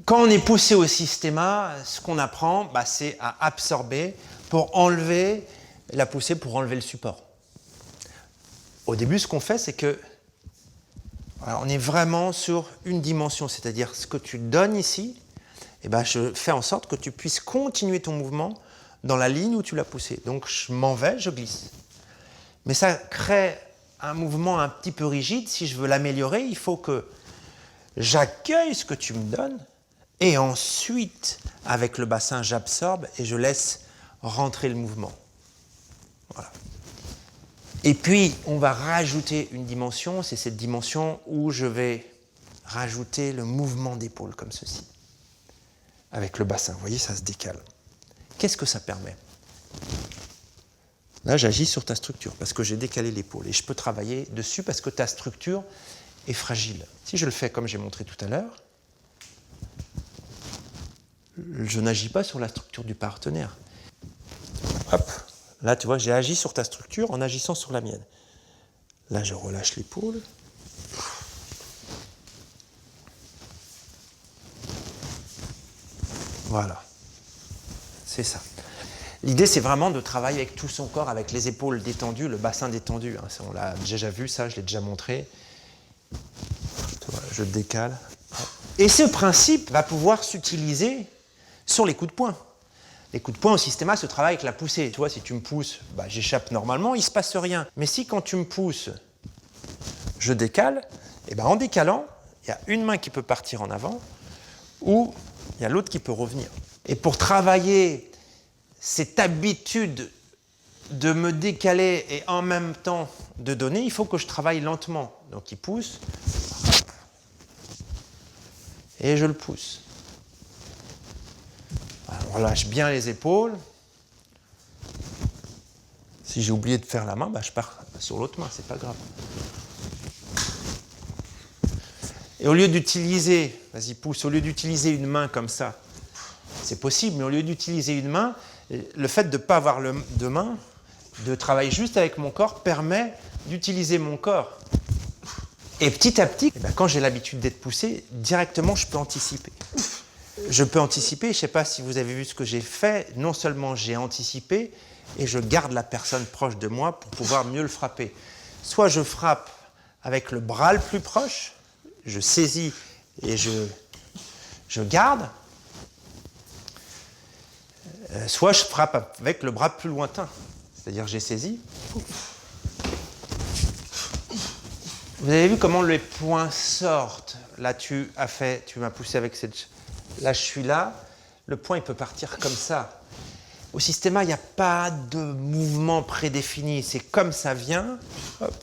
Quand on est poussé au systéma, ce qu'on apprend, c'est à absorber pour enlever la poussée, pour enlever le support. Au début, ce qu'on fait, c'est que on est vraiment sur une dimension, c'est-à-dire ce que tu donnes ici, je fais en sorte que tu puisses continuer ton mouvement dans la ligne où tu l'as poussé. Donc je m'en vais, je glisse. Mais ça crée un mouvement un petit peu rigide. Si je veux l'améliorer, il faut que j'accueille ce que tu me donnes et ensuite, avec le bassin, j'absorbe et je laisse rentrer le mouvement. Voilà. Et puis, on va rajouter une dimension, c'est cette dimension où je vais rajouter le mouvement d'épaule comme ceci. Avec le bassin, vous voyez, ça se décale. Qu'est-ce que ça permet ? Là, j'agis sur ta structure parce que j'ai décalé l'épaule et je peux travailler dessus parce que ta structure est fragile. Si je le fais comme j'ai montré tout à l'heure, je n'agis pas sur la structure du partenaire. Hop, là, tu vois, j'ai agi sur ta structure en agissant sur la mienne. Là, je relâche l'épaule. Voilà, c'est ça. L'idée, c'est vraiment de travailler avec tout son corps, avec les épaules détendues, le bassin détendu. Ça, on l'a déjà vu, ça, je l'ai déjà montré. Je décale. Et ce principe va pouvoir s'utiliser sur les coups de poing. Les coups de poing au systéma se travaillent avec la poussée. Tu vois, si tu me pousses, j'échappe normalement, il ne se passe rien. Mais si quand tu me pousses, je décale, en décalant, il y a une main qui peut partir en avant ou il y a l'autre qui peut revenir. Et pour travailler cette habitude de me décaler et en même temps de donner, il faut que je travaille lentement. Donc il pousse et je le pousse. On relâche bien les épaules. Si j'ai oublié de faire la main, je pars sur l'autre main, c'est pas grave. Et au lieu d'utiliser, vas-y pousse, au lieu d'utiliser une main comme ça, c'est possible, mais au lieu d'utiliser une main, le fait de ne pas avoir deux mains, de travailler juste avec mon corps, permet d'utiliser mon corps. Et petit à petit, quand j'ai l'habitude d'être poussé, directement je peux anticiper. Je peux anticiper, je ne sais pas si vous avez vu ce que j'ai fait, non seulement j'ai anticipé, et je garde la personne proche de moi pour pouvoir mieux le frapper. Soit je frappe avec le bras le plus proche, je saisis et je garde, soit je frappe avec le bras plus lointain, c'est-à-dire j'ai saisi. Vous avez vu comment les poings sortent. Là, tu m'as poussé avec cette... Là, je suis là. Le point, il peut partir comme ça. Au systéma, il n'y a pas de mouvement prédéfini. C'est comme ça vient. Hop.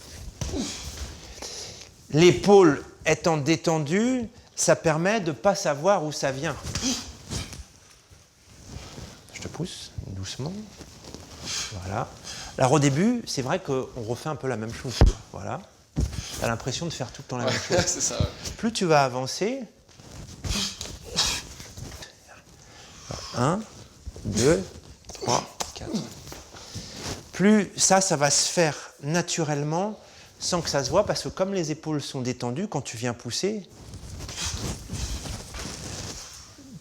L'épaule étant détendue, ça permet de ne pas savoir où ça vient. Je te pousse doucement. Voilà. Alors, au début, c'est vrai qu'on refait un peu la même chose. Voilà. Tu as l'impression de faire tout le temps la même chose. C'est ça, ouais. Plus tu vas avancer, 1, 2, 3, 4. Plus ça va se faire naturellement sans que ça se voit, parce que comme les épaules sont détendues, quand tu viens pousser,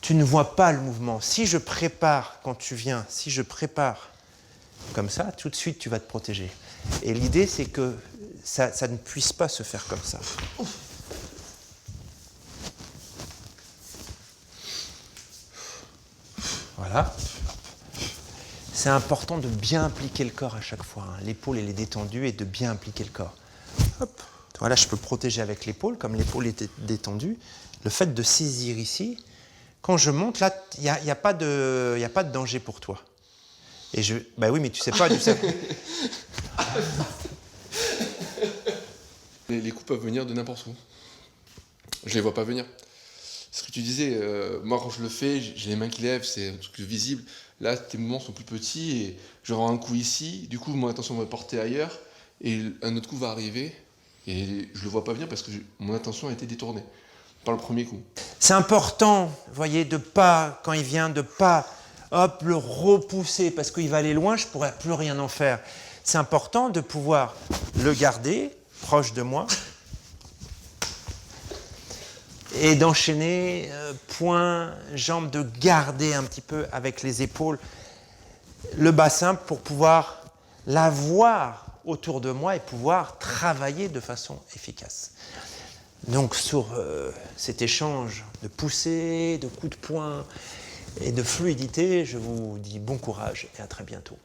tu ne vois pas le mouvement. Si je prépare, quand tu viens, si je prépare comme ça, tout de suite tu vas te protéger. Et l'idée, c'est que ça ne puisse pas se faire comme ça. Voilà. C'est important de bien impliquer le corps à chaque fois. L'épaule, elle est détendue et de bien impliquer le corps. Hop. Voilà, je peux protéger avec l'épaule, comme l'épaule est détendue. Le fait de saisir ici, quand je monte, là, il n'y a pas de danger pour toi. Et oui, mais tu sais pas. Les coups peuvent venir de n'importe où. Je les vois pas venir. Ce que tu disais, moi quand je le fais, j'ai les mains qui lèvent, c'est un truc visible. Là, tes mouvements sont plus petits et je rends un coup ici, du coup mon attention va porter ailleurs et un autre coup va arriver et je le vois pas venir parce que mon attention a été détournée par le premier coup. C'est important, vous voyez, quand il vient, de pas le repousser parce qu'il va aller loin, je pourrais plus rien en faire. C'est important de pouvoir le garder proche de moi. et d'enchaîner poings, jambes, de garder un petit peu avec les épaules le bassin pour pouvoir l'avoir autour de moi et pouvoir travailler de façon efficace. Donc sur cet échange de poussées, de coups de poing et de fluidité, je vous dis bon courage et à très bientôt.